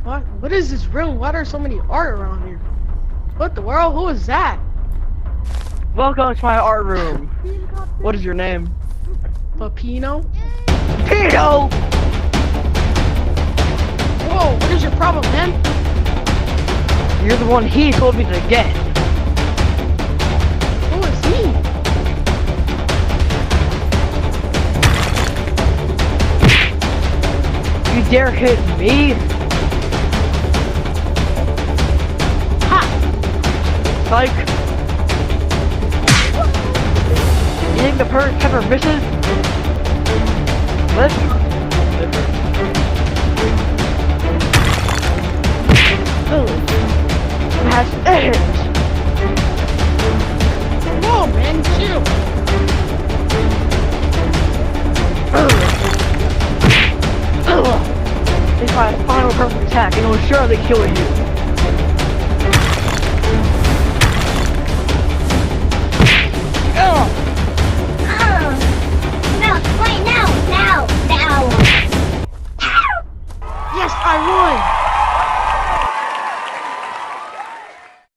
What? What is this room? Why are there so many art around here? What the world? Who is that? Welcome to my art room. What is your name? Papino? Pino! Whoa, what is your problem, man? You're the one he told me to get. Who is he? You dare hit me? Ha! Like, you think the pepper misses? Lift. It has edge. Whoa, man, chill. It's my final perfect attack, and it will surely kill you. No, wait, now! Yes, I won!